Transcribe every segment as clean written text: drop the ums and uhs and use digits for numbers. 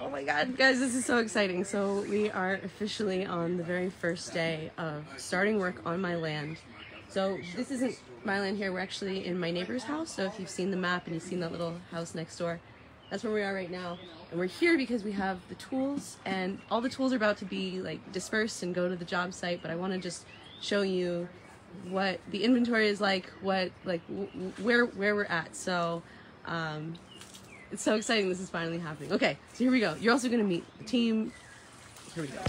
Oh my god, guys, this is so exciting. So we are officially on the very first day of starting work on my land. So this isn't my land here, we're actually in my neighbor's house. So if you've seen the map and you've seen that little house next door, that's where we are right now. And we're here because we have the tools, and all the tools are about to be like dispersed and go to the job site, but I want to just show you what the inventory is like, what where we're at. So it's so exciting, this is finally happening. Okay, so here we go. You're also gonna meet the team. Here we go.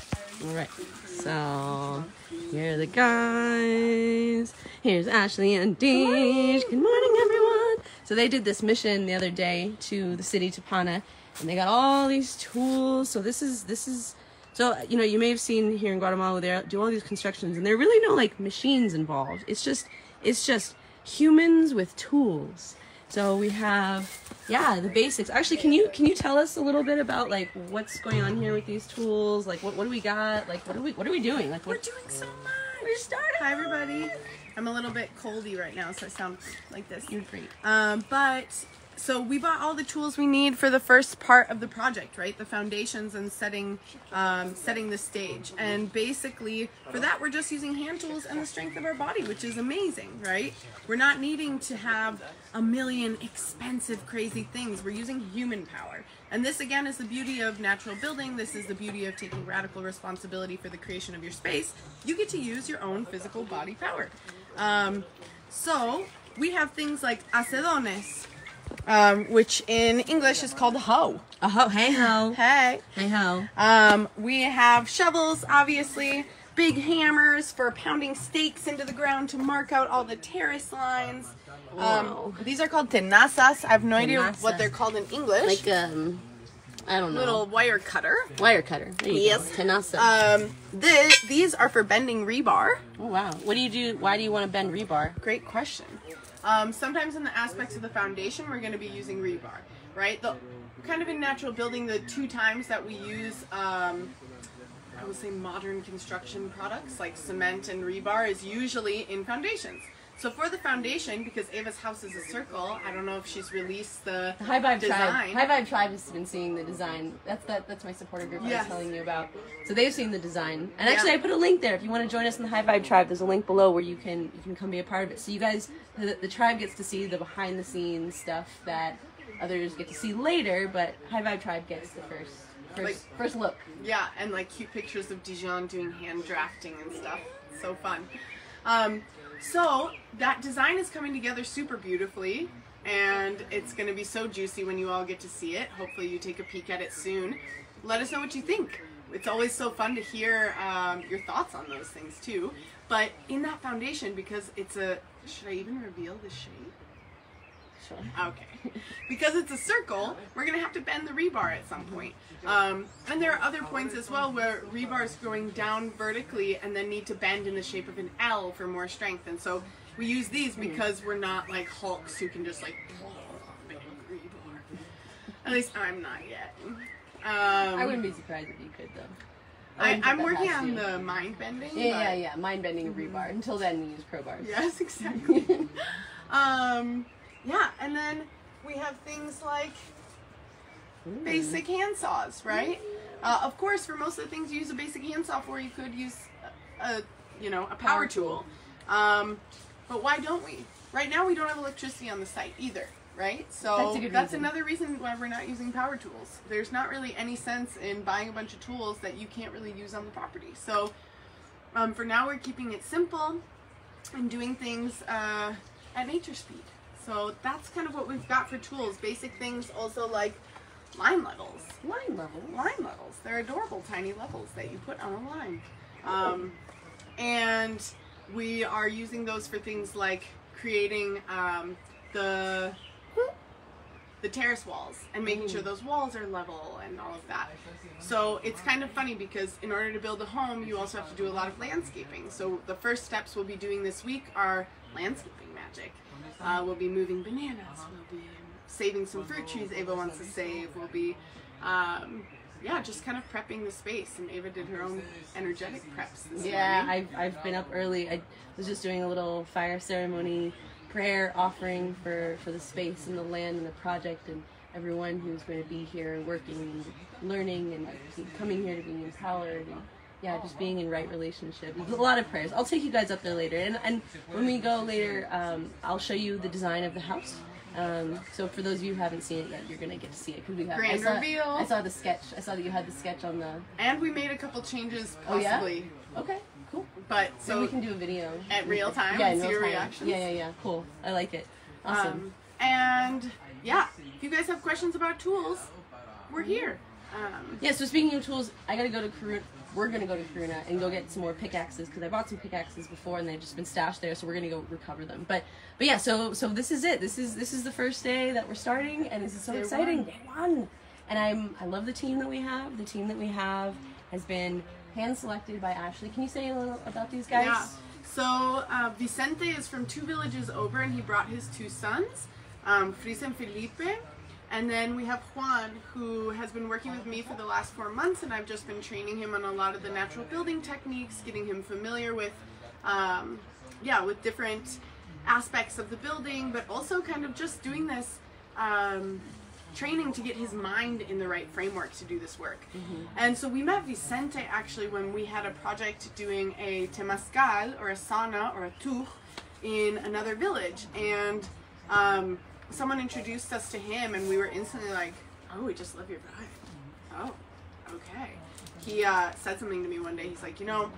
All right, so here are the guys. Here's Ashley and Deej. Good morning, everyone. So they did this mission the other day to the city, to Pana, and they got all these tools. So this is so, you know, you may have seen here in Guatemala they do all these constructions, and there are really no like machines involved. It's just humans with tools. So we have, yeah, the basics. Actually, can you tell us a little bit about like what's going on here with these tools? Like what do we got? Like what are we doing? Like we're doing so much. We're starting. Hi everybody. I'm a little bit coldy right now, so I sound like this. You're great. So we bought all the tools we need for the first part of the project, right? The foundations and setting the stage. And basically, for that, we're just using hand tools and the strength of our body, which is amazing, right? We're not needing to have a million expensive, crazy things. We're using human power. And this, again, is the beauty of natural building. This is the beauty of taking radical responsibility for the creation of your space. You get to use your own physical body power. So we have things like hacedones, which in English is called a hoe. A hoe. Hey ho. Hey. Hey ho. We have shovels, obviously, big hammers for pounding stakes into the ground to mark out all the terrace lines. These are called tenazas. I have no idea what they're called in English. Like I don't know. Little wire cutter. Wire cutter. There you yes. Go. Tenasa. These are for bending rebar. Oh wow. What do you do? Why do you want to bend rebar? Great question. Sometimes in the aspects of the foundation, we're going to be using rebar, right? Kind of in natural building, the two times that we use, I would say modern construction products like cement and rebar is usually in foundations. So for the foundation, because Ava's house is a circle, I don't know if she's released the High Vibe design. Tribe. High Vibe Tribe has been seeing the design. That's my supporter group I was telling you about. So they've seen the design. And actually I put a link there. If you want to join us in the High Vibe Tribe, there's a link below where you can come be a part of it. So you guys, the tribe gets to see the behind the scenes stuff that others get to see later, but High Vibe Tribe gets the first look. Yeah, and like cute pictures of Dijon doing hand drafting and stuff. So fun. So that design is coming together super beautifully, and it's going to be so juicy when you all get to see it. Hopefully you take a peek at it soon. Let us know what you think. It's always so fun to hear your thoughts on those things too. But in that foundation, because it's a... Should I even reveal the shape? Sure. Okay. Because it's a circle, we're going to have to bend the rebar at some point. And there are other points as well where rebar is going down vertically and then need to bend in the shape of an L for more strength. And so we use these because we're not like Hulks who can just like bend rebar. At least I'm not yet. I wouldn't be surprised if you could though. I'm working on the mind bending. Yeah. Mind bending of rebar. Until then we use crowbars. Yes, exactly. Yeah, and then we have things like basic hand saws, right? Of course, for most of the things you use a basic hand saw for, you could use a power tool. But why don't we? Right now, we don't have electricity on the site either, right? So that's another reason why we're not using power tools. There's not really any sense in buying a bunch of tools that you can't really use on the property. So for now, we're keeping it simple and doing things at nature speed. So that's kind of what we've got for tools. Basic things also like line levels. Line levels? Line levels. They're adorable tiny levels that you put on a line. And we are using those for things like creating the terrace walls and making sure those walls are level and all of that. So it's kind of funny because in order to build a home, you also have to do a lot of landscaping. So the first steps we'll be doing this week are landscaping magic. We'll be moving bananas. We'll be saving some fruit trees Ava wants to save. We'll be, just kind of prepping the space. And Ava did her own energetic preps this morning. I've been up early. I was just doing a little fire ceremony prayer offering for the space and the land and the project, and everyone who's going to be here working and learning and coming here to be empowered and yeah, just being in right relationship. A lot of prayers. I'll take you guys up there later, and when we go later, I'll show you the design of the house. So for those of you who haven't seen it yet, you're gonna get to see it because we have grand reveal. I saw the sketch. I saw that you had the sketch on the. And we made a couple changes, possibly. Oh, yeah? Okay, cool. But so we can do a video at real time. Yeah, and see real your time. reactions. Yeah. Cool. I like it. Awesome. And yeah, if you guys have questions about tools, we're here. Yeah. So speaking of tools, I gotta go to Karuna. We're gonna go to Karuna and go get some more pickaxes because I bought some pickaxes before and they've just been stashed there. So we're gonna go recover them. But yeah. So this is it. This is the first day that we're starting, and this is so exciting. Day one. And I love the team that we have. The team that we have has been hand selected by Ashley. Can you say a little about these guys? Yeah. So Vicente is from 2 villages over, and he brought his 2 sons, Fris and Felipe. And then we have Juan, who has been working with me for the last 4 months, and I've just been training him on a lot of the natural building techniques, getting him familiar with, with different aspects of the building, but also kind of just doing this training to get his mind in the right framework to do this work. And so we met Vicente actually when we had a project doing a temazcal, or a sauna, or a tour in another village. And someone introduced us to him, and we were instantly like, oh, we just love your vibe. Oh, okay. He said something to me one day. He's like, you know,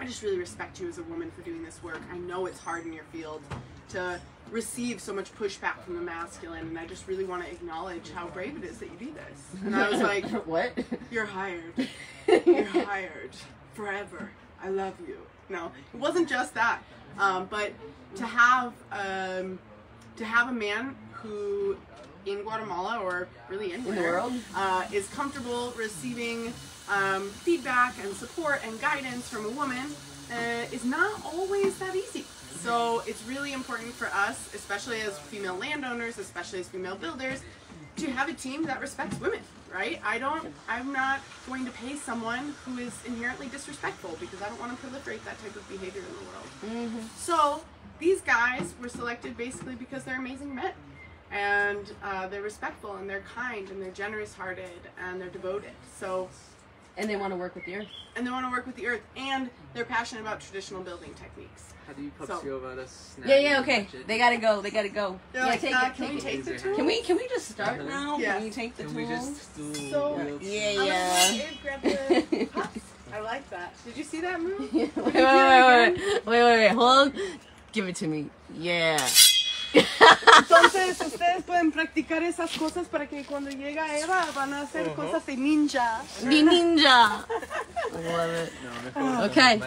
I just really respect you as a woman for doing this work. I know it's hard in your field to receive so much pushback from the masculine, and I just really want to acknowledge how brave it is that you do this. And I was like, what? You're hired. You're hired forever. I love you. No, it wasn't just that, but to have a man who in Guatemala, or really anywhere, in the world, is comfortable receiving feedback and support and guidance from a woman is not always that easy. So it's really important for us, especially as female landowners, especially as female builders, to have a team that respects women, right? I'm not going to pay someone who is inherently disrespectful, because I don't want to proliferate that type of behavior in the world. So these guys were selected basically because they're amazing men, and they're respectful, and they're kind, and they're generous-hearted, and they're devoted. And they want to work with the earth. And they want to work with the earth, and they're passionate about traditional building techniques. How do you okay. They gotta go. They're yeah, like, take it. Can we take the tools? Can we just start now? Yeah. Can we take the tools? We just do Yeah. Grab the cups. I like that. Did you see that move? Wait. Hold. Give it to me. Yeah. Entonces ustedes pueden practicar esas cosas para que cuando llega Eva van a hacer cosas de ninja. The ninja. I love it. Okay.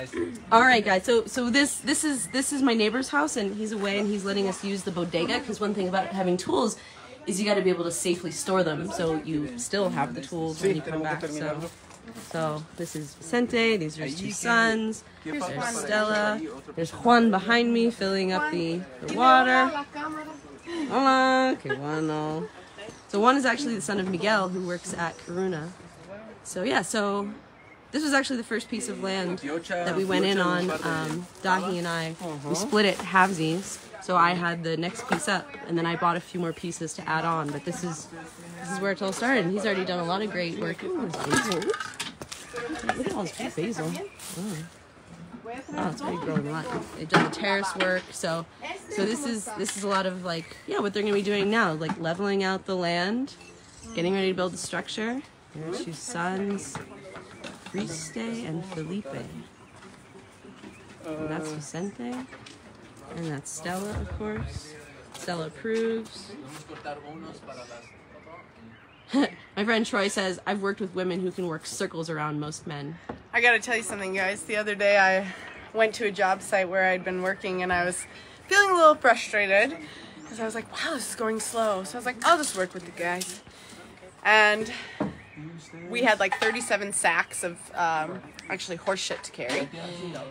All right, guys. So this is my neighbor's house, and he's away, and he's letting us use the bodega, because one thing about having tools is you got to be able to safely store them, so you still have the tools when you come back. So this is Vicente. These are his 2 sons. There's Stella. There's Juan behind me filling up the water. Hola. Okay, Juan. So Juan is actually the son of Miguel, who works at Karuna. So yeah, so this was actually the first piece of land that we went in on. Dahi and I, we split it halvesies. So I had the next piece up, and then I bought a few more pieces to add on. But this is where it all started, and he's already done a lot of great work. Ooh, there's basil. Look at all this basil. Oh, it's already growing a lot. They've done the terrace work, so this is a lot of what they're gonna be doing now, like leveling out the land, getting ready to build the structure. There's 2 sons, Triste and Felipe. And that's Vicente. And that's Stella, of course. Stella approves. My friend Troy says, I've worked with women who can work circles around most men. I gotta tell you something, guys. The other day I went to a job site where I'd been working, and I was feeling a little frustrated because I was like, wow, this is going slow. So I was like, I'll just work with the guys. And we had like 37 sacks of actually horse shit to carry.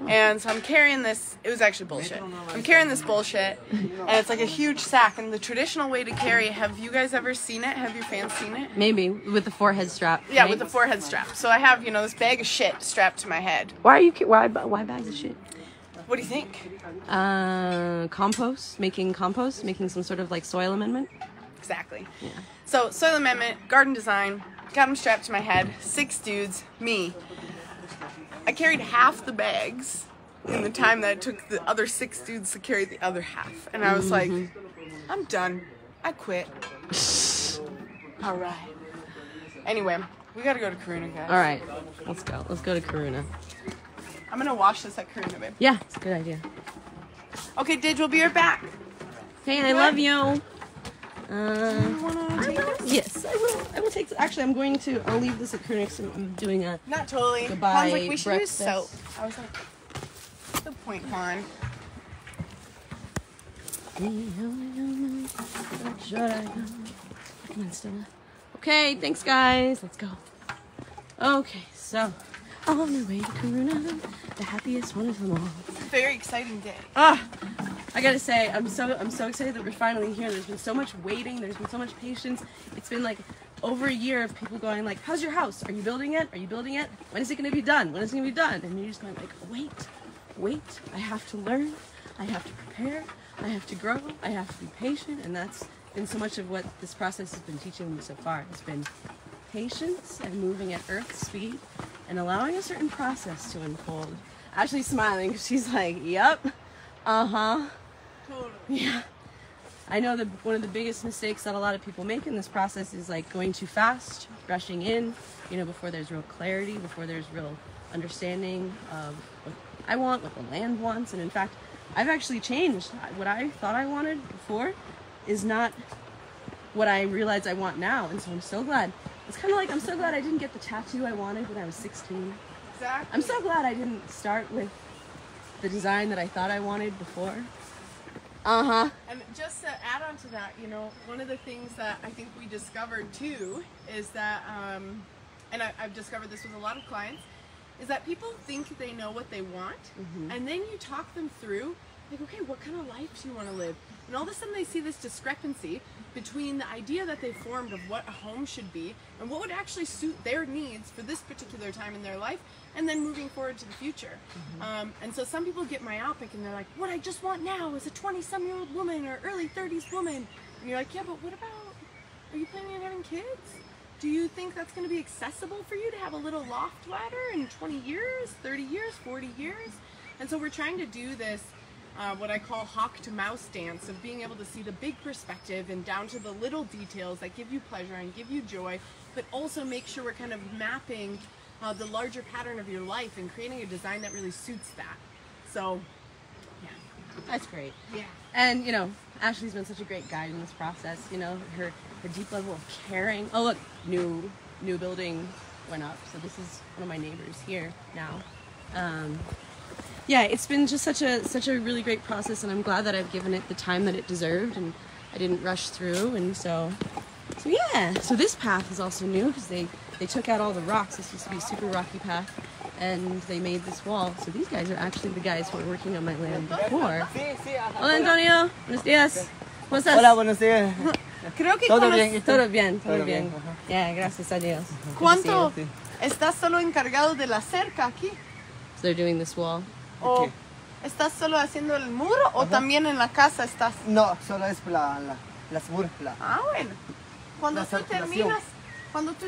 And so I'm carrying this, it was actually bullshit. I'm carrying this bullshit, and it's like a huge sack. And the traditional way to carry, have you guys ever seen it? Have your fans seen it? Maybe, with the forehead strap. Yeah, right? with the forehead strap. So I have, this bag of shit strapped to my head. Why bags of shit? What do you think? Making compost, making some sort of like soil amendment. Exactly. Yeah. So soil amendment, garden design, got them strapped to my head. 6 dudes, me. I carried half the bags in the time that it took the other 6 dudes to carry the other half. And I was like, I'm done. I quit. All right. Anyway, we gotta go to Karuna, guys. All right, let's go. Let's go to Karuna. I'm gonna wash this at Karuna, babe. Yeah, it's a good idea. Okay, Didge, we'll be right back. Hey, I love you. You wanna take this? Yes, I will. I will take. Actually, I'm going to. I'll leave this at Karuna. I'm doing a. Not totally. Goodbye, Juan's like, we should breakfast. use soap. I was like, what's the point, Juan? Come on, Stella. Okay, thanks, guys. Let's go. Okay, so on our way to Karuna, the happiest one of them all. It's a very exciting day. I gotta say, I'm so excited that we're finally here. There's been so much waiting. There's been so much patience. It's been like over a year of people going like, "How's your house? Are you building it? Are you building it? When is it gonna be done? When is it gonna be done?" And you're just going like, "Wait. I have to learn. I have to prepare. I have to grow. I have to be patient." And that's been so much of what this process has been teaching me so far. It's been patience and moving at Earth's speed and allowing a certain process to unfold. Ashley's smiling because she's like, "Yep, uh-huh." Totally. Yeah. I know that one of the biggest mistakes that a lot of people make in this process is like going too fast, rushing in, before there's real clarity, before there's real understanding of what I want, what the land wants. And in fact, I've actually changed. What I thought I wanted before is not what I realize I want now. And so I'm so glad. It's kind of like I'm so glad I didn't get the tattoo I wanted when I was 16. Exactly. I'm so glad I didn't start with the design that I thought I wanted before. Uh-huh. And just to add on to that, one of the things that I think we discovered too is that, and I've discovered this with a lot of clients, is that people think they know what they want, and then you talk them through, like, okay, what kind of life do you want to live? And all of a sudden they see this discrepancy between the idea that they formed of what a home should be and what would actually suit their needs for this particular time in their life, and then moving forward to the future. And so some people get myopic and they're like, what I just want now is a 20-some-year-old woman or early 30s woman. And you're like, yeah, but what about, are you planning on having kids? Do you think that's going to be accessible for you to have a little loft ladder in 20 years, 30 years, 40 years? And so we're trying to do this, what I call hawk to mouse dance, of being able to see the big perspective and down to the little details that give you pleasure and give you joy, but also make sure we're kind of mapping the larger pattern of your life and creating a design that really suits that. So, yeah. That's great. Yeah. And, Ashley's been such a great guide in this process, her deep level of caring. Oh, look, new building went up. So this is one of my neighbors here now. Yeah, it's been just such a really great process, and I'm glad that I've given it the time that it deserved, and I didn't rush through. And so yeah. So this path is also new because they took out all the rocks. This used to be a super rocky path, and they made this wall. So these guys are actually the guys who were working on my land before. Hola, Antonio. Buenos días. ¿Cómo estás? Hola, buenos días. Creo que Todo bien. ¿Y tú? Todo bien, todo Todo bien. bien, ajá. Yeah, gracias a Dios. ¿Cuánto Sí. estás solo encargado de la cerca aquí? So they're doing this wall. ¿O Ok. estás solo haciendo el muro o también en la casa estás? No, solo es las burlas. Ah, bueno. Cuando La tú circulación.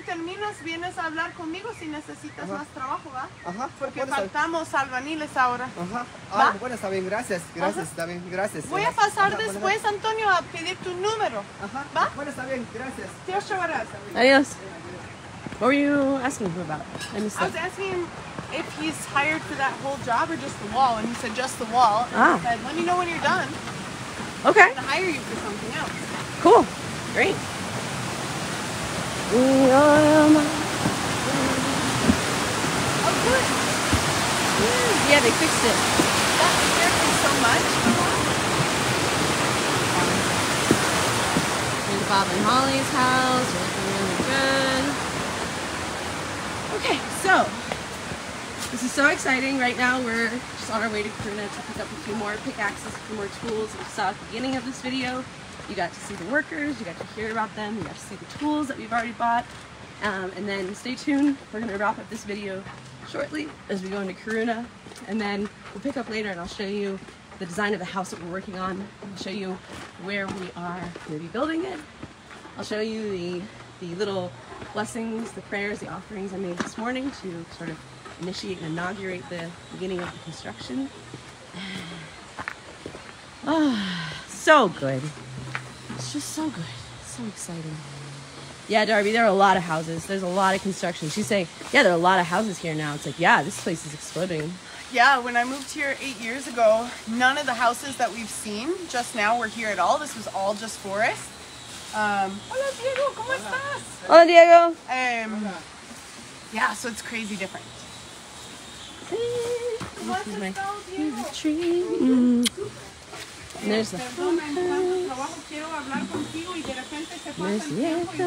terminas, vienes a hablar conmigo si necesitas más trabajo, ¿va? Ajá. Porque bueno, está- faltamos albaniles ahora. Ajá. ¿Va? Bueno, está bien, gracias. Gracias, Ajá. está bien, gracias. Voy a pasar Ajá, bueno, después, Antonio, a pedir tu número. Ajá. ¿Va? Bueno, está bien, gracias. Dios te bendiga. Adios. What were you asking him about? I missed I was that. asking him if he's hired for that whole job or just the wall, and he said just the wall. And Ah. he said, let me know when you're done. Okay, I'm gonna hire you for something else. cool. Great. Oh, good. Yeah, they fixed it. That scared me so much. Here's Bob and Holly's house. They're looking really good. Okay, so this is so exciting. Right now we're just on our way to Karuna to pick up a few more pickaxes, a few more tools. You saw at the beginning of this video. You got to see the workers, you got to hear about them, you got to see the tools that we've already bought. And then stay tuned. We're going to wrap up this video shortly as we go into Karuna. And then we'll pick up later and I'll show you the design of the house that we're working on. I'll show you where we are going to be building it. I'll show you the little blessings, the prayers, the offerings I made this morning to sort of initiate and inaugurate the beginning of the construction. So good. It's just so good. So exciting. Yeah, Darby, there are a lot of houses. There's a lot of construction. She's saying, yeah, there are a lot of houses here now. It's like, yeah, this place is exploding. Yeah, when I moved here 8 years ago, none of the houses that we've seen just now were here at all. This was all just forest. Hola, Diego, ¿cómo estás? Hola, Diego. Yeah, so it's crazy different. This is my favorite tree. And there's the There's Diego.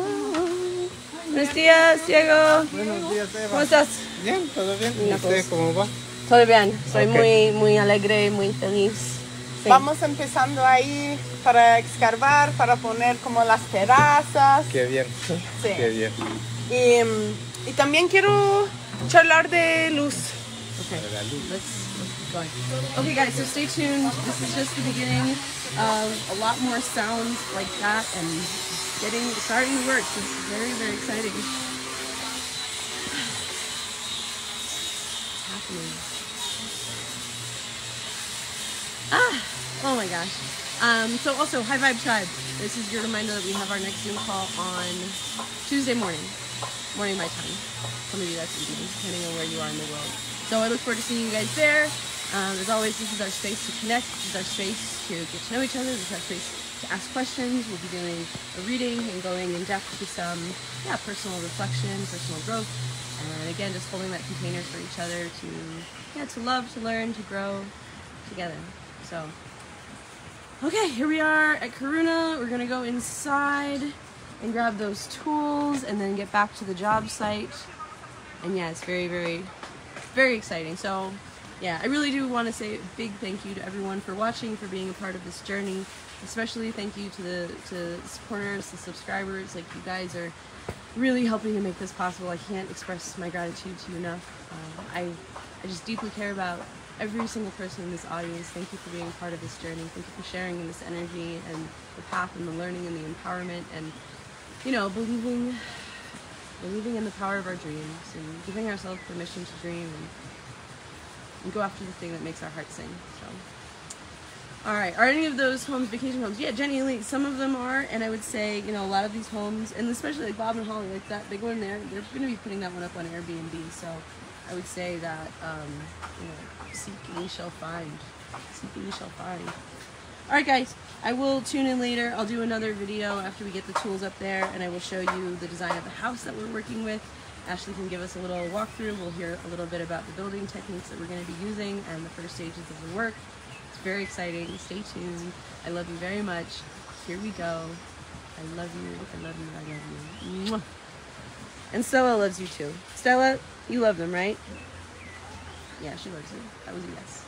Buenos días, Diego. Buenos días, Eva. ¿Cómo estás? Bien, todo bien. ¿Y Una usted cosa. cómo va? Todo bien. Soy Ok. muy alegre, muy feliz. Sí. Vamos empezando ahí para excavar, para poner como las terrazas. Qué bien. Sí. Qué bien. Y también quiero charlar de luz. Okay, let's keep going. Okay, guys, so stay tuned. This is just the beginning of a lot more sounds like that and starting to work. This is very, very exciting. It's happening. Oh my gosh. So also, High Vibe Tribe. This is your reminder that we have our next Zoom call on Tuesday morning my time. Some of you that's evening, depending on where you are in the world. So I look forward to seeing you guys there. As always, this is our space to connect. This is our space to get to know each other. This is our space to ask questions. We'll be doing a reading and going in depth to some personal reflection, personal growth. And again, just holding that container for each other to love, to learn, to grow together. So, okay, here we are at Karuna. We're gonna go inside and grab those tools and then get back to the job site. And yeah, it's very, very, very exciting. So yeah, I really do want to say a big thank you to everyone for watching, for being a part of this journey. Especially thank you to the supporters, the subscribers. Like, you guys are really helping to make this possible. I can't express my gratitude to you enough. I just deeply care about every single person in this audience. Thank you for being part of this journey. Thank you for sharing in this energy and the path and the learning and the empowerment and, you know, believing in the power of our dreams and giving ourselves permission to dream and go after the thing that makes our heart sing. So, all right, are any of those homes vacation homes? Yeah, Jenny Lee, some of them are, and I would say, you know, a lot of these homes, and especially like Bob and Holly, like that big one there, they're going to be putting that one up on Airbnb. So I would say that, you know, seek and you shall find. Seek and you shall find. All right, guys, I will tune in later. I'll do another video after we get the tools up there, and I will show you the design of the house that we're working with. Ashley can give us a little walkthrough. We'll hear a little bit about the building techniques that we're going to be using and the first stages of the work. It's very exciting. Stay tuned. I love you very much. Here we go. I love you. I love you. I love you. Mwah. And Stella loves you too. Stella, you love them, right? Yeah, she loves you. That was a yes.